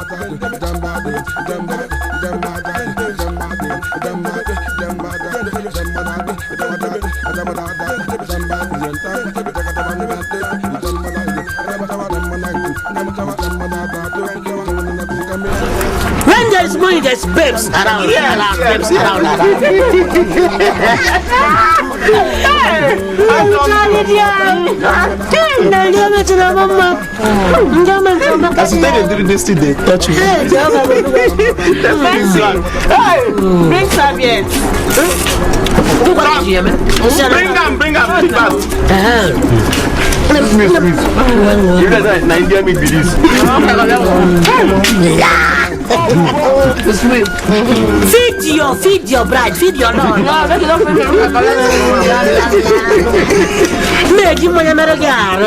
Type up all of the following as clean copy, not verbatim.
When there's money, there's babes around. Babes around. As you take the this thing, they touch me. Bring serviettes. Bring them. Please. You guys are Nigerian meat with this. Feed your bride, feed your Lord. Make you money, American.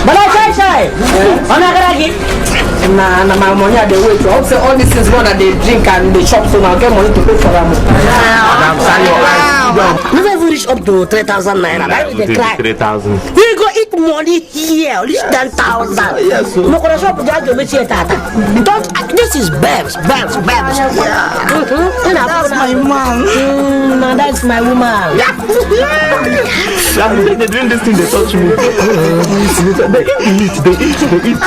But I shy. I'm not gonna get. Nah, my money at the way to also all this is one that they drink and they shop, so now get money to pay for them. Never even reach up to 3,000 naira. That is the cry. 3,000. We go eat money here, at least 10,000. Yes, No, gonna shop with that. Don't. This is babes. That's my mom. That's my woman. They drink this thing, they touch me. They eat.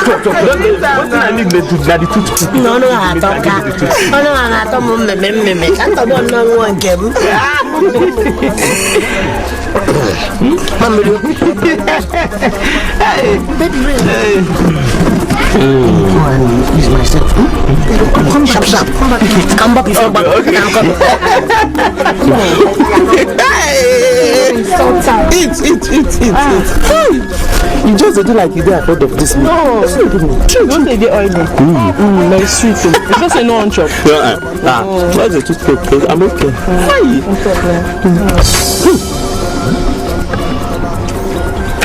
What I need to do, that the tooth. No, I talk. No, I talk. Use myself. Come sharp. Come back before back. I'm coming. Eat. You just do like you did afraid of this meat. No, don't take the oil. Very sweet. It's just a no chop. What's the toothpaste? I'm okay.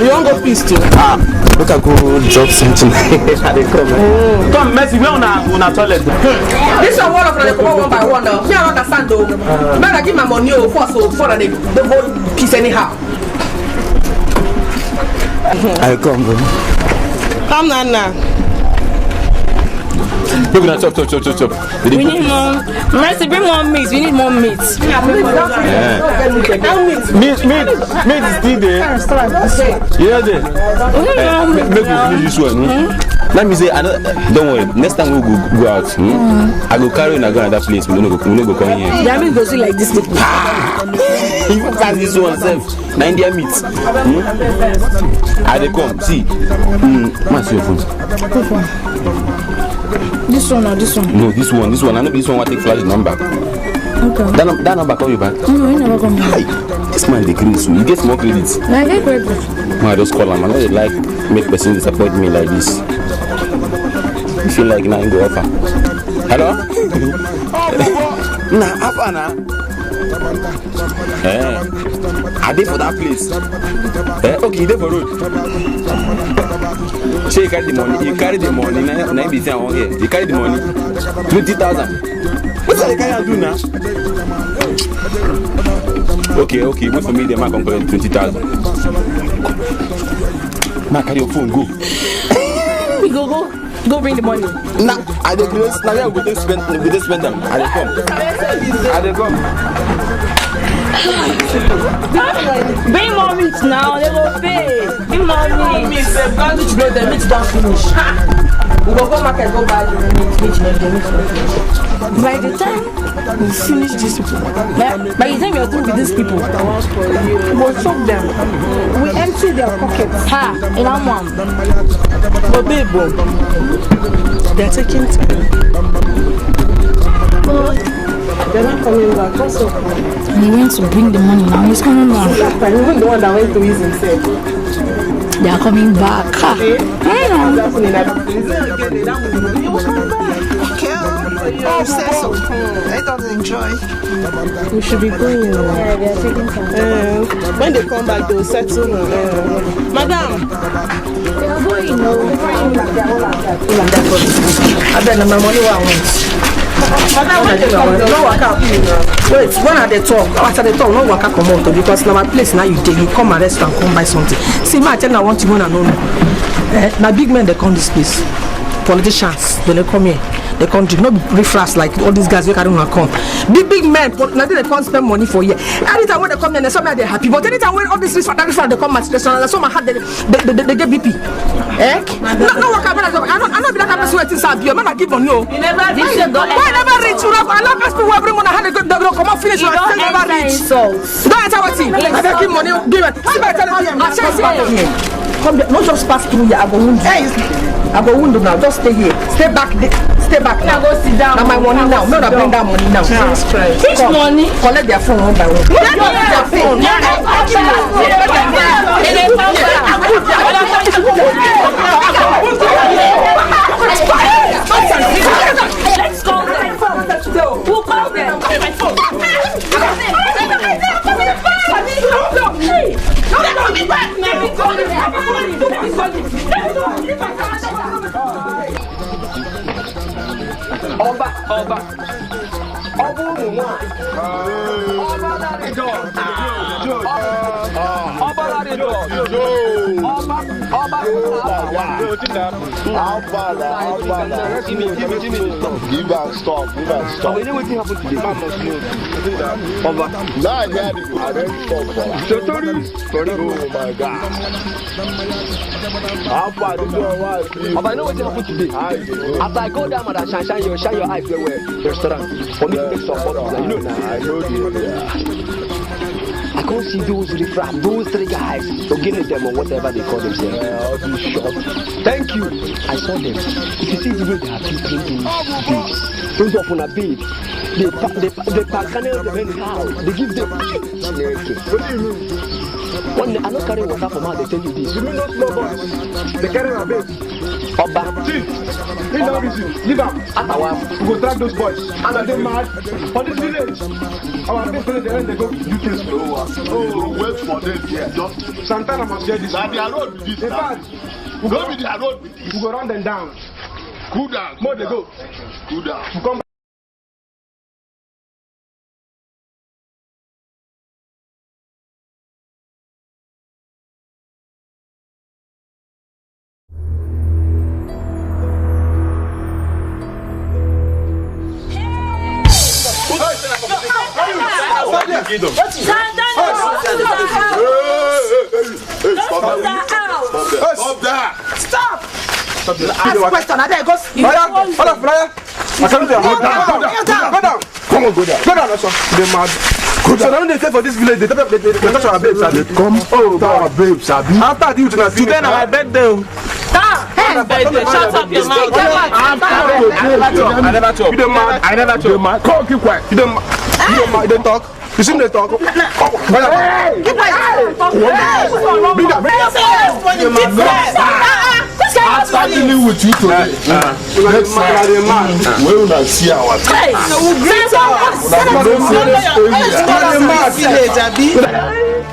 You want go peace too? Look at go drop something. Come, Messi, we're on our toilet. This one one from the come one by one now. Me I understand though. Man, I give my money for that they go kiss anyhow. I come, bro. Come now. Look at chop. We need more. Mercy, bring more meat. We need more meat. Yeah. Meat is still there. Yeah, there. Make we finish this one. Let me say, don't worry. Next time we go out, I go carry and I go another place. We don't go come here. Yeah, me go see like this people. Even pass this one self. Na Indian meat. I dey come. See. What's your phone? This one or this one? No, this one. I know this one will take flash the number. Okay. That number call you back? No, he never come back. This man dey credit. You get more credits. I get credit. I just call him. I know they like make person disappoint me like this. You feel like now you go offer. Hello? Nah, offer now. I dey for that place. Okay, you dey for road. So you carry the money. Now be saying here. You carry the money. 20,000. What are you going to do now? Okay. Wait for me. They might come collect 20,000. Now carry your phone. Go. Go bring the money. Nah, I dey close. Now we go spend them. I dey come. Bring more meat now. They will pay. Bring more meat. The meat don't finish. We go market, go buy the meat. By the time we finish this people, by the time you're through with these people, We'll chop them. We empty their pockets. in our mom. But babe, they're taking time. They're not coming back. What's up? He went to bring the money now. He's coming back. Even the one that went to his himself. They are coming back. Okay, you say so. I don't enjoy. We should be going. Yeah, they are taking time. When they come back, they will settle. Madam. They are going. I bet my money I want. No work out. Wait, when are they talk? After they talk, no work out come out because now my place now you take you come arrest and come buy something. See, my tell I want to go and know. Now big men they come this place. Politicians, then they come here. They come to not refresh like all these guys we can't come. Big men, now they can't spend money for you. Anytime when they come here, some they're happy. But anytime when all this refresh they come at restaurant, some had they get BP. Eh? No work out. I know be like a person waiting inside you. Man, I give on you. Why never reach you? I love people who bring money. They come out finish. Never reach. Don't answer what thing. I beg give money. Give it. See my television. I say come there. Not just pass through here. I go wound. I go window now. Just stay here. Stay back. Stay back. Now go sit down. Now my money now. No, bring that money now. Which money? Collect their phone one by one. Collect their phone. Let's call them. Who called them? My phone. Ọba ụmụ Give and stop. Oh my God. How far did your wife leave? I know what you happen today. After I go down and shine your eyes where restaurant for me to take some photos. You know I know the I can't see those riffraff, those three guys, forgetting them or whatever they call themselves. I'll be shocked. Thank you. I saw them. If you see the way they are treating babes, those of on a babe, they pack them in the house. They give them. What do you mean? When I not carry water from how they tell you this. You mean not small boys? They carry a babe. Oba. Chief, leave them easy. Leave them. We go track those boys. And they mad. For this village. Our village, they go do things. Oh, wait for them here. Just Santana must get this. Now their road be this. In fact, we go be their road. We go run them down. Cool down. More they go. Cool down. We come back. Stop! Ask question. I dare go. Hold up. I can't do it. Go down. Come on, go down. Go down, also. They're mad. So now they say for this village, they touch our babes, Abi. Come our babes, Abi. After you to today now my birthday. Shut up your mouth. I never talk. You don't mad. I never talk. Come keep quiet. You don't mad. You don't talk. You see they talk. Keep quiet. I'm starting with you today. Next time, we will see our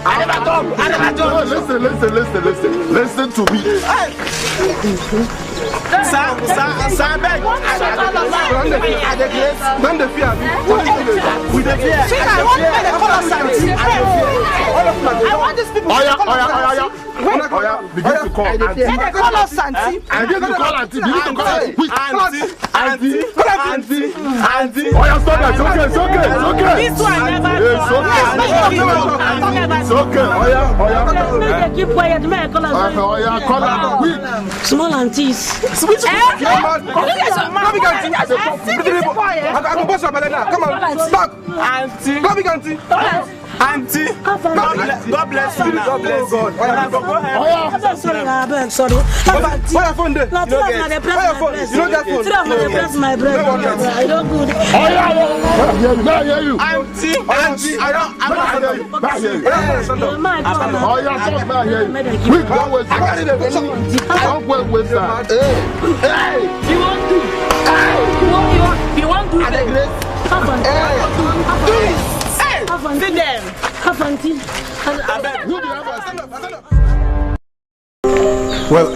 I never talk. Listen to me. I want these people begin to call auntie. They call us auntie. Begin to call auntie. Auntie. Oh, yeah, stop that. It's okay. This one never It's okay. Oh, yeah. keep quiet, man. Call Call small aunties. Switch. I can bust your belly now. Come on. Stop. Auntie. Come auntie. Auntie. God bless you. God bless God. Sorry. Where your phone there? No, two of my phone. You don't get phone. Three of my bless my bread. I don't good. I hear you. Auntie. I don't hear you. Oh, yeah, talk. I hear you. Quick, don't waste time. Don't waste time. Hey. You want to? You want to? Have fun. Have fun. Sit them. Have fun. Well,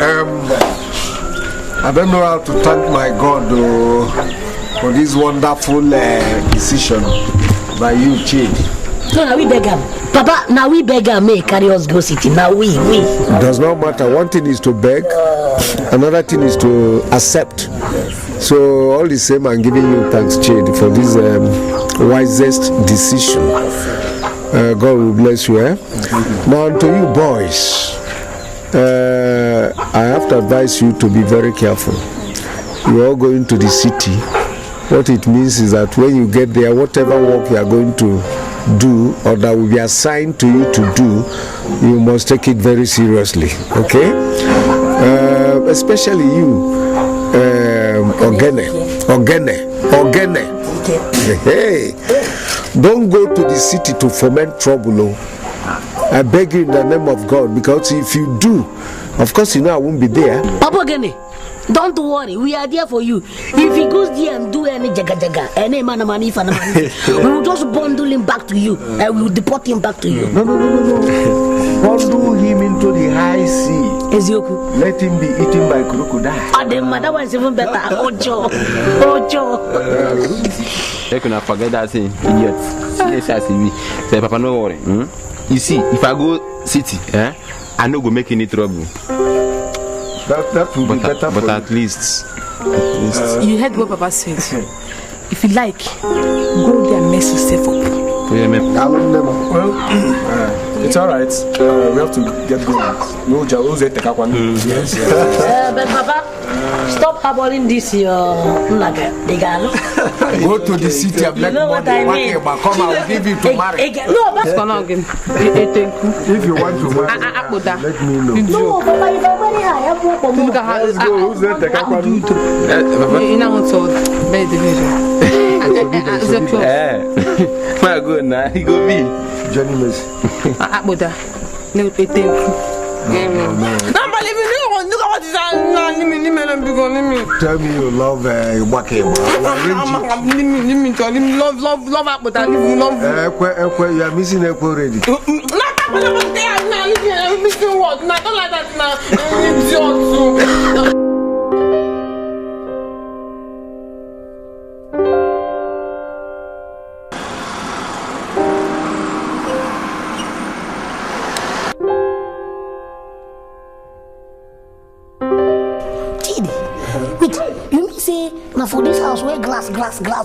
I don't know how to thank my God though. for this wonderful decision by you, Chief. No, now we beg him. Papa, now we beg him, may carry us go city. Now we. It does not matter. One thing is to beg, another thing is to accept. So all the same, I'm giving you thanks, Chief, for this wisest decision. God will bless you. Now to you boys, I have to advise you to be very careful. You are going to the city. What it means is that when you get there, whatever work you are going to do or that will be assigned to you to do, you must take it very seriously. Okay? Especially you, Ogene. Hey, don't go to the city to foment trouble. I beg you in the name of God, because if you do, of course you know I won't be there. Papa Ogene, don't worry, we are there for you. If he goes there and do any jaga, any money, we will just bundle him back to you and we will deport him back to you. No. Bundle him into the high sea. Ezioku. Let him be eaten by crocodile. Oh, the mother was even better. Ojo. You cannot forget that thing, idiot. Yes, I see. Say, Papa, no worry. You see, if I go city, I no go make any trouble. That will be better but at least. You heard what Papa said. If you like, go there and mess yourself up. Well, it's alright. We have to get going. No, yes. But Papa, stop harboring this your Go to the city and make money. Come, I'll give you to marry. No, that's If you want to marry, let me know. no, Papa, if I marry her, Let's go. Who's that? My good now, he go be Johnny Messi. Tell me you love Wake. You are missing Ekwe already. Now for this house where glass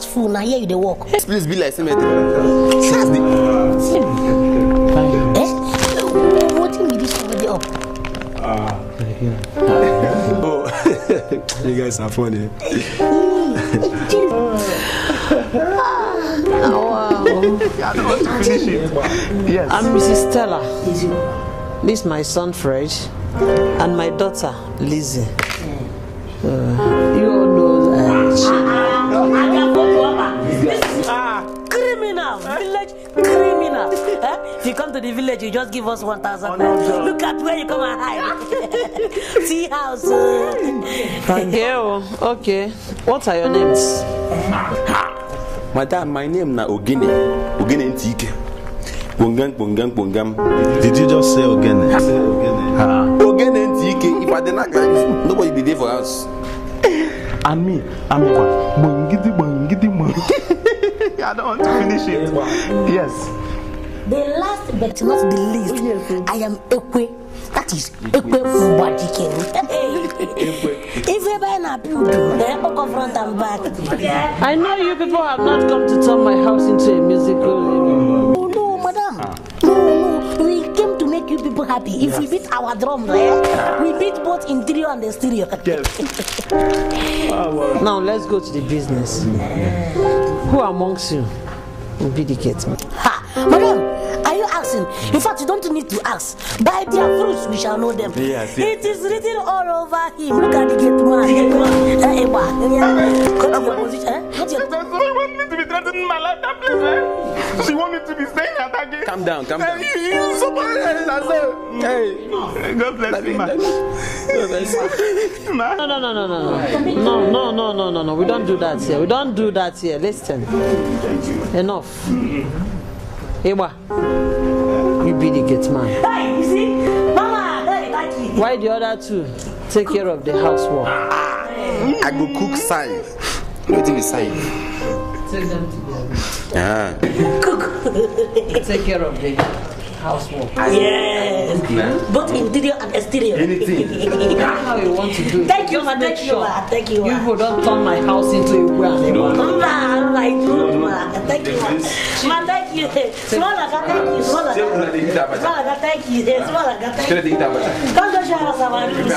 full, now here you they walk. Please be like cemetery. What thing is this already up? You guys are funny. Yes. I'm Mrs. Stella. This is my son Fred and my daughter Lizzie. You all know criminal, village criminal. If you come to the village, you just give us 1,000. Look at where you come and hide. See house. Okay. What are your names? Madam, my name na Ogene Ntike. Bongam. Did you just say Ogene? Ogene Ntike. If I did not like this, nobody be there for us. And me, I'm bongidi. I don't want to finish it. Yes. The last but not the least, I am Ekwe. That is Ekwe Fubadike. If you buy a building, go front and back. I know you people have not come to turn my house into a musical. No, madam. No. We came to make you people happy. If we beat our drum, we beat both interior and exterior. Yes. Now let's go to the business. Who amongst you will be the gate man? Ha, madam, are you asking? In fact, you don't need to ask. By their fruits we shall know them. Yes. It is written all over him. Look at the gate man. Cut your position. So you want me to be threatening my life that place, So you want me to be staying at that gate? Calm down. You somebody else as well. Hey, God bless you, man. No. We don't do that here. Listen. Enough. Ewa, you be the gate man. Hey, you see? Mama, hey, thank you. Why the other two take care of the housework? I go cook side. What did we sign? Take them together. Take care of the housework. Yes. Both interior and exterior. Anything. That's how you want to do it. Thank you, ma. Thank you, ma. Thank you, ma. You people don't turn my house into a well. I do, ma. Thank you, ma. Ma, thank you. Smalaga, thank you. Smalaga, thank you. Smalaga, thank you. Come to show us our news.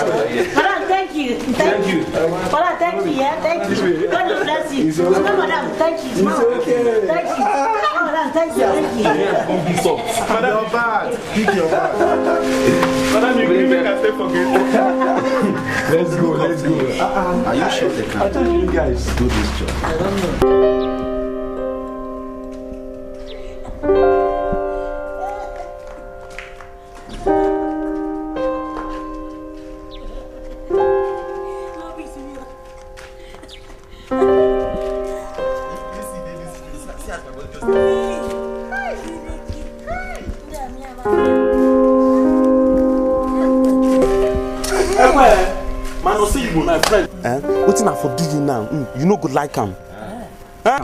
Madam, thank you. Thank you. Madam, thank you. Yeah, thank you. God bless you. Madam, thank you. Thank you. Madam, thank you. Thank you. Madam, bad. Pick your bag. Madam, you can stay for good. Let's go. Are you sure they can? I told you guys do this job. I don't know. My friend, what's enough for do you now? You know good like him. Make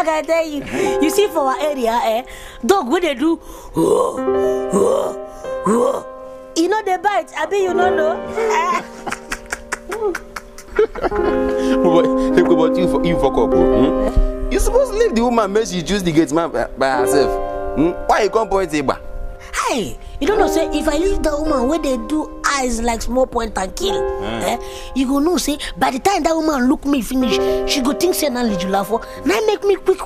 I tell you. You see for our area, dog when they do, you know they bite. I bet you don't know. But you fuck up. You supposed to leave the woman make she choose the gate man by herself. Why you come point Eba? Hey, you don't know, say, if I leave the woman where they do eyes like small point and kill, you go know, say, by the time that woman look me finish, she go think, say, now you laugh for. Now make me quick,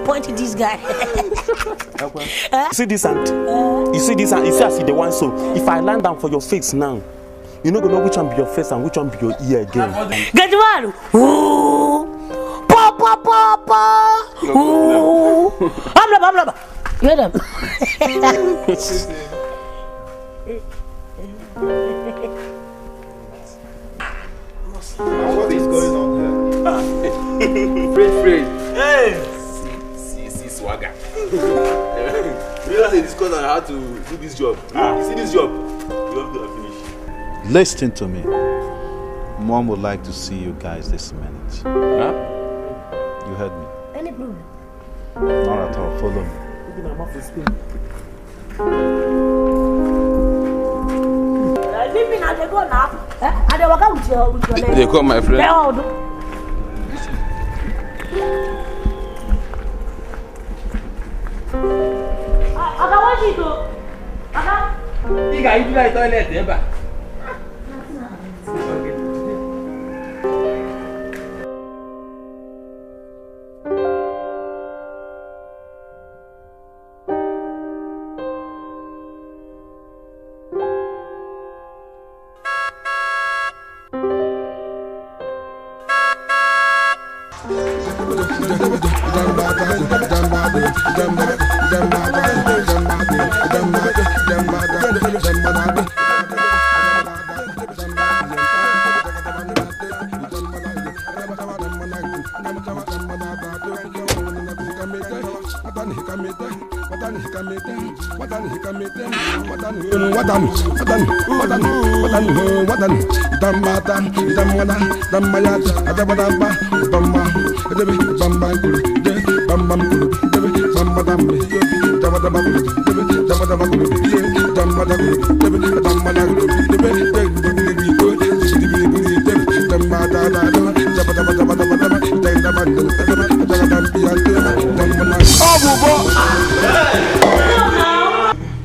point to this guy. You see this and you see this and you see I see the one so. If I land down for your face now, you not gonna know which one be your face and which one be your ear again. Get one! Ooh! Pa! Ooh! I'm you hear them? What is going on here? Fred. Hey! See swagger. Realize they discuss on how to do this job. You see this job? You have to finish. Listen to me. Mom would like to see you guys this minute. Huh? You heard me? Any problem? Not at all. Follow me. They call my friend. You guys do like toilet, yeah?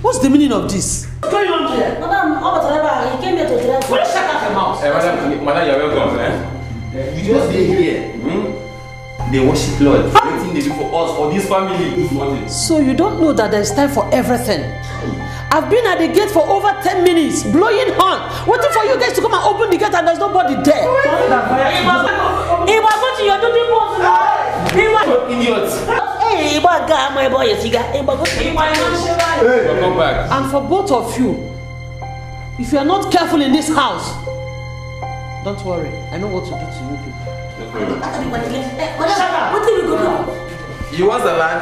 What's the meaning of this? What's going on here? Madam, he came here to dress. Well, shut up your mouth. Madam, you're welcome. You just stay here. They worship Lord. Everything they do for us, for this family. So you don't know that there's time for everything. I've been at the gate for over 10 minutes, blowing horn, waiting for you guys to come and open the gate and there's nobody there. He was going to your duty post now. He was idiots. Hey, my boy, you see, Welcome back. And for both of you, if you are not careful in this house, don't worry, I know what to do to you people. Shut up. What did we go do? You want the land?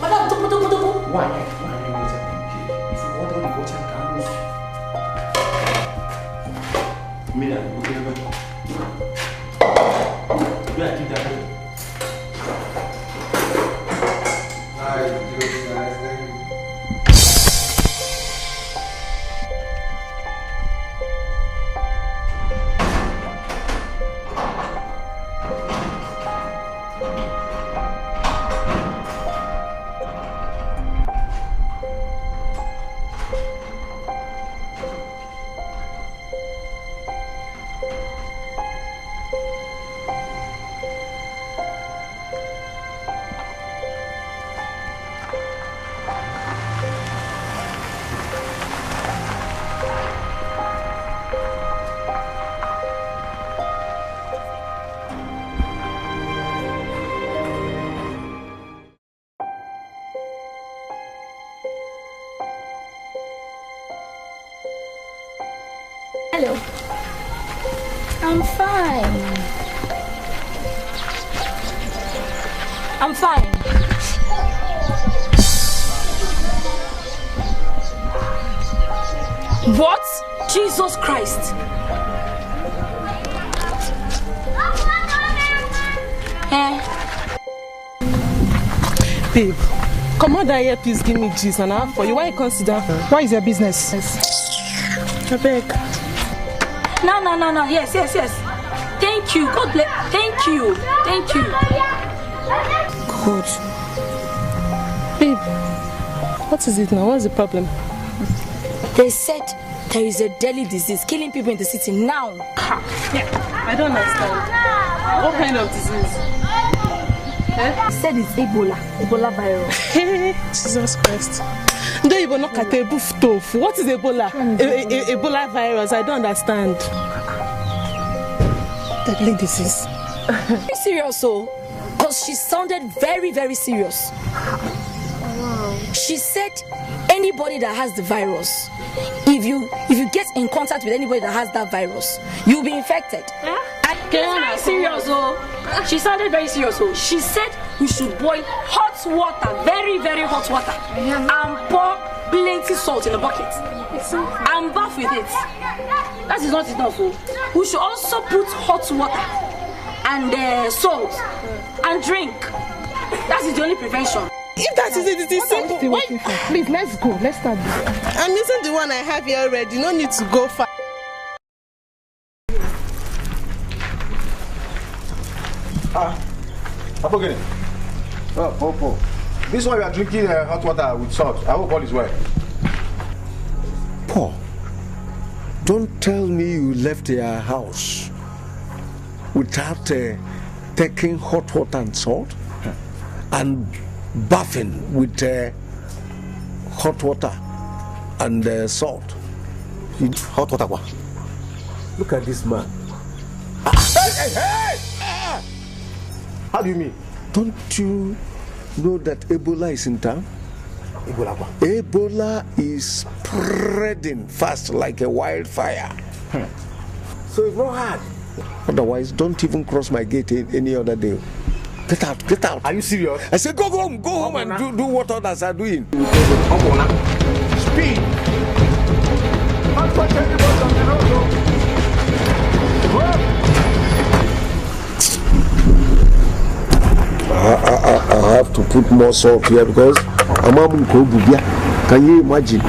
Madam, Why? Hello. I'm fine. I'm fine. What? Jesus Christ. Babe, come on down here, please give me juice and I'll for you. Why you consider her? What is your business? I beg. No. Yes. Thank you. God bless. Thank you. Good. Babe, what is it now? What's the problem? They said there is a deadly disease killing people in the city now. Yeah, I don't understand. What kind of disease? They said it's Ebola virus. Jesus Christ. Don't even look at a boof tofu. What is Ebola? Ebola virus. I don't understand. Deadly disease. Be serious, so, because she sounded very, very serious. She said anybody that has the virus, if you get in contact with anybody that has that virus, you'll be infected. And it's very serious, oh. She sounded very serious, oh. She said we should boil hot water, very, very hot water, and pour plenty salt in the bucket and bath with it. That is not enough, oh. We should also put hot water and salt and drink. That is the only prevention. If that is it is simple. Please, let's go. Let's start. I'm using the one I have here already. No need to go far. Okay. Oh. This one we are drinking hot water with salt. I hope all is well. Paul, don't tell me you left your house without taking hot water and salt and bathing with hot water and salt. Hot water what? Look at this man. Hey! How do you mean? Don't you know that Ebola is in town? Ebola what? Ebola is spreading fast like a wildfire. So it's not hard. Otherwise, don't even cross my gate any other day. Get out. Are you serious? I said go home and do what others are doing. Speed. Not touch anybody on the road. I have to put more salt here because Amamu Kobubia. Can you imagine?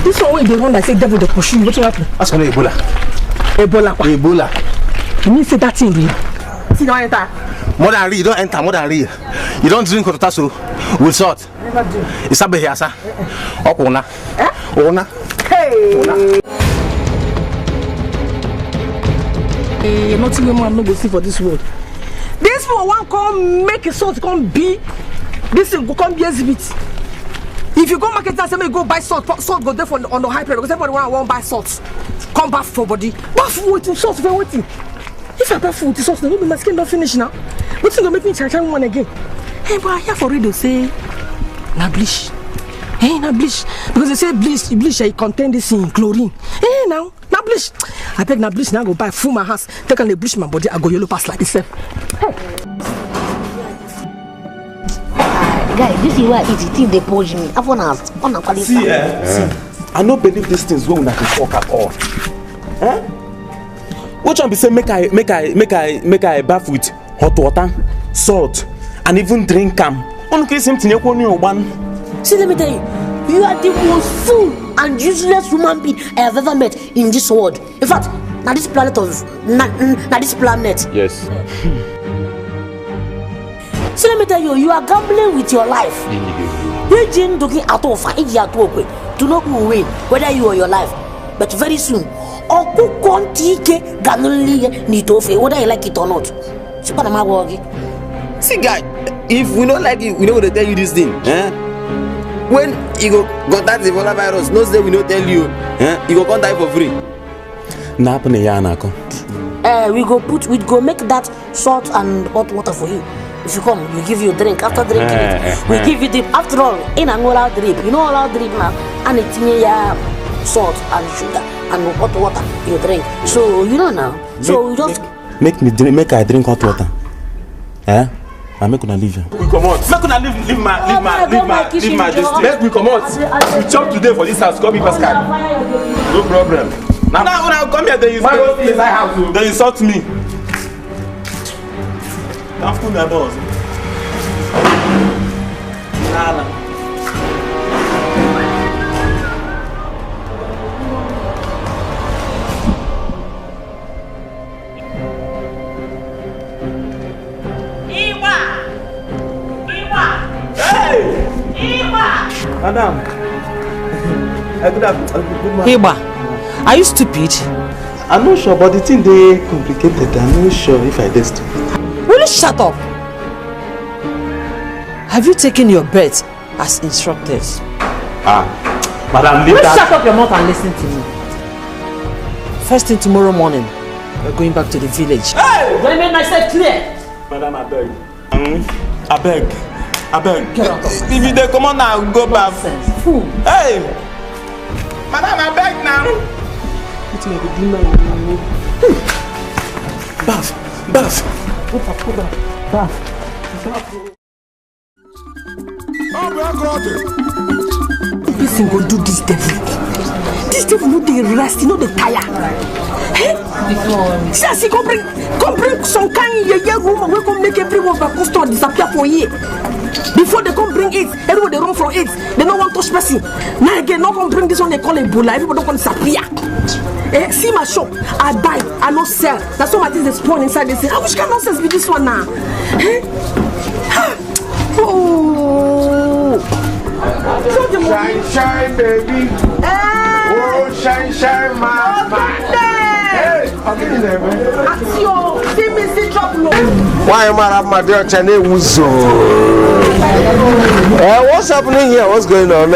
This one the one that say devil the pursue you. What happened? That's not Ebola. You mean say that thing there? See, don't enter. More than real, you don't enter more than real. You don't drink Kototasu with salt. Never do. It's a behiasa. Ona. Hey! Nothing I'm not going to see for this world. This for one come make a salt come be. This thing go come be exhibit. If you go market and say me go buy salt go there for on the high price because everybody want buy salt. Come back for body. Bath with salt for waiting. If I bath with salt, no my skin don't finish now. What's gonna make me charge one again? Hey, but I hear for radio say na bleach. Hey, na bleach because they say bleach contain this in chlorine. Hey, now na bleach. I beg na bleach now go buy full my house. Take on the bleach my body. I go yellow pass like this. Hey. Guy, this is why it think they pose me. I wanna qualify. See, I don't believe these things when I can talk at all. Which one be say make I bath with hot water, salt, and even drink them. See, let me tell you, you are the most fool and useless human being I have ever met in this world. In fact, now this planet. Yes. So let me tell you, you are gambling with your life. You didn't do it at all. To know who will win, whether you or your life. But very soon, whether you like it or not. See, guy, if we don't like it, we know to tell you this thing. When you go contact the Ebola virus, no say we don't tell you. You go contact for free. We go make that salt and hot water for you. If you come, we give you a drink. After drinking it, we give you drip. After all, in an all out drip, you know all out drip now, and it's salt and sugar and hot water you drink. So you know now. So you just make I drink hot water. I make una leave. We come out. Make una leave my this. Make we come out. We chop today for this house. Come Pascal. No problem. Now when I come here, they insult me. Don't fool my boss. Madam, good morning. Iba, are you stupid? I'm not sure, but the thing they complicated. I'm not sure if I did stupid. Will you shut up? Have you taken your bet as instructed? Madam, leave that. Shut up your mouth and listen to me. First thing tomorrow morning, we're going back to the village. Hey! Let me make myself clear. Madam, I beg. I beg. Get out of here. If you dey come on now, go back. Fool. Hey! Madam, I beg now. What you do now? Bath. Listen, go do this devil. This devil no dey rest, no dey tire. See, come bring some kind of room where come make everyone back store disappear for a year. Before they come bring it, everybody run from it. They don't want to touch person. Now again, not come bring this one they call Ebola. Everybody don't want to disappear. See my shop, I buy, I no sell. That's why my things they spawn inside. They say, how much kind of nonsense be this one now? Oh. Shine, baby. Oh, shine, man. Hey, I'm in there, man. Why am I have my dear Chane Wuzo? What's happening here? What's going on?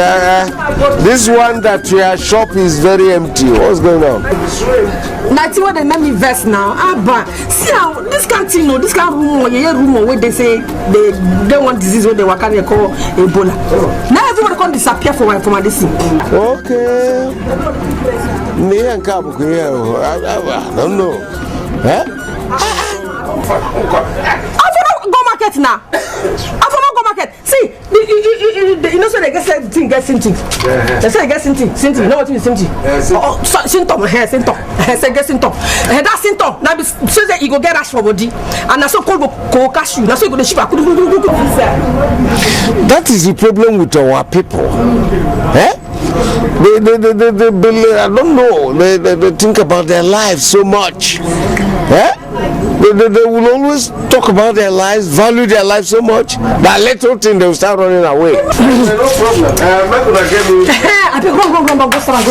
This one that your shop is very empty. What's going on? That's what they make me invest now. See how this canteen, this kind of room where they say they want disease where they work and they call Ebola. Now everybody can disappear from my disease. Okay. Me and Kabu here. I don't know. I go market now. Go market. See, you know, so they get something, get something. They say get something. You know what is something? Oh, symptom. Symptom. Say get symptom. That symptom. Now be so that you go get rash for body, and that's so called go cash you. That's so you go to ship. That is the problem with our people. They I don't know. They think about their lives so much. They will always talk about their lives, value their lives so much that little thing they will start running away. No problem. I think go some.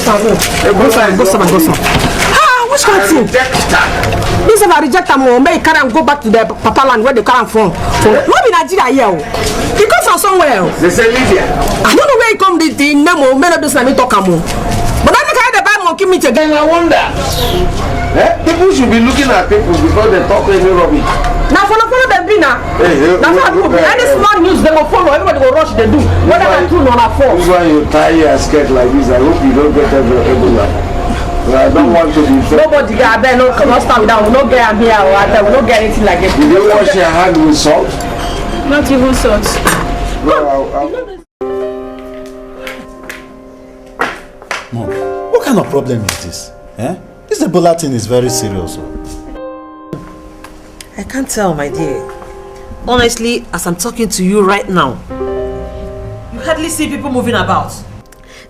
Which kind of thing? This is a reject them or may carry and go back to their papa land where they come from. What in Nigeria here? He comes from somewhere. They say Libya. I don't know where he come the name or many of those let me talk about. But I think I buy monkey meat again. I wonder. People should be looking at people before they talk any rubbish. Now follow them be now. That's how people. Any small news they will follow. Everybody will rush. They do. Whether they're true or not false. This is why you tie your skirt like this. I hope you don't get Ebola. I don't want to be infected. Nobody get there, no cannot stand with that. We don't get am here or that. We don't get anything like it. Did you wash your hand with salt? Not even salt. No, Mom, what kind of problem is this? Eh? This Ebola thing is very serious. I can't tell, my dear. Honestly, as I'm talking to you right now, you hardly see people moving about.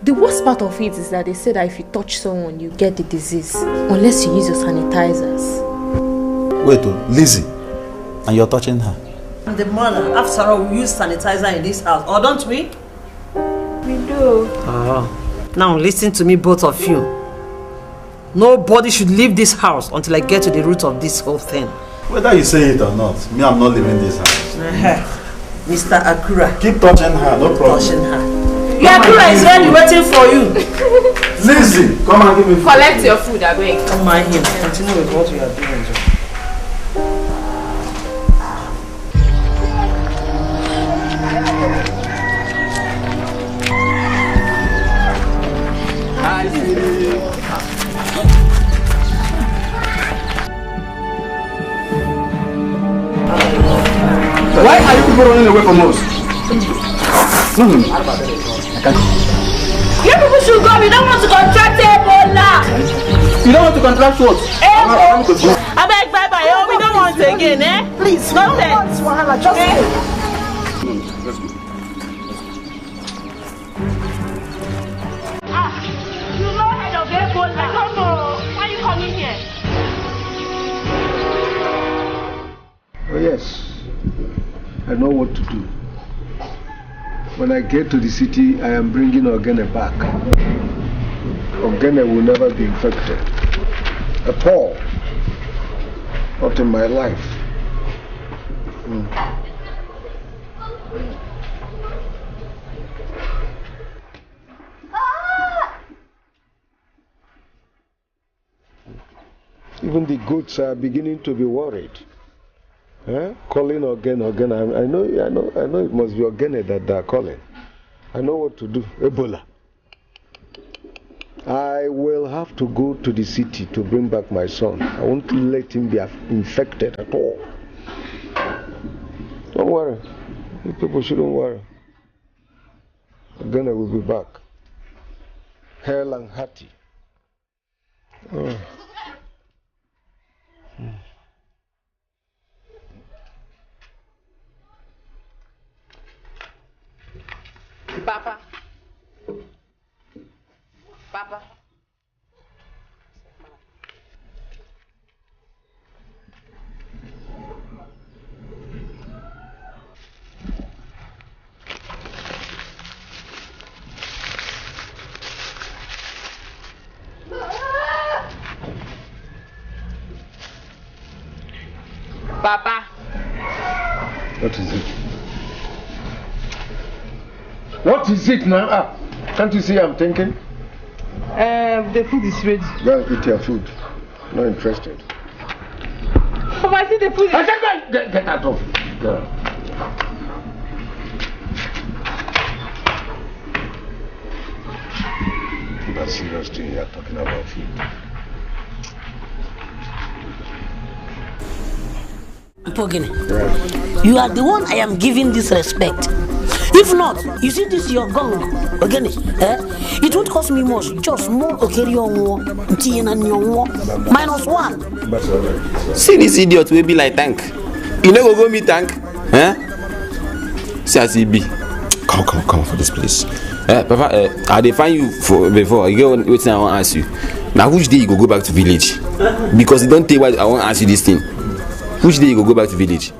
The worst part of it is that they say that if you touch someone, you get the disease, unless you use your sanitizers. Wait, Lizzie, and you're touching her? I'm the mother. After all, we use sanitizer in this house, or don't we? We do. Now listen to me, both of you. Nobody should leave this house until I get to the root of this whole thing. Whether you say it or not, me, I'm not leaving this house. Mr. Akura. Keep touching her, no problem. Touching her. Yeah, Akura is ready waiting for you. Lizzie, come and give me food. Collect your food, I beg. Don't mind him. Continue with what you are doing. Why are you people running away from us? You people should go. We don't want to contract Ebola. You don't want to contract what? I beg, bye-bye. Oh, we don't want it again, eh? Please, don't let. Just you know head of Ebola. I don't know. Why are you coming here? Oh yes, I know what to do. When I get to the city, I am bringing Ogene back. Ogene will never be infected at all. Not in my life. Even the goats are beginning to be worried. Calling again. I know it must be Ogene that they are calling. I know what to do. Ebola. I will have to go to the city to bring back my son. I won't let him be infected at all. Don't worry. You people shouldn't worry. Ogene will be back. Hale and hearty. Papa. Papa. What is it? What is it now? Can't you see I'm thinking? The food is ready. Go and eat your food. Not interested. Papa, I see the food is Get out of it, girl. That's serious thing you're talking about food. Pogene, you are the one I am giving this respect. If not, you see this your gong, Pogene, it won't cost me much, just more -1. See this idiot will be like tank. You know go me tank? See as he be. Come for this place. Papa, I define you for before. You go waiting, I want to ask you. Now which day you go back to village? Because you don't tell why I want to ask you this thing. Which day you go back to village?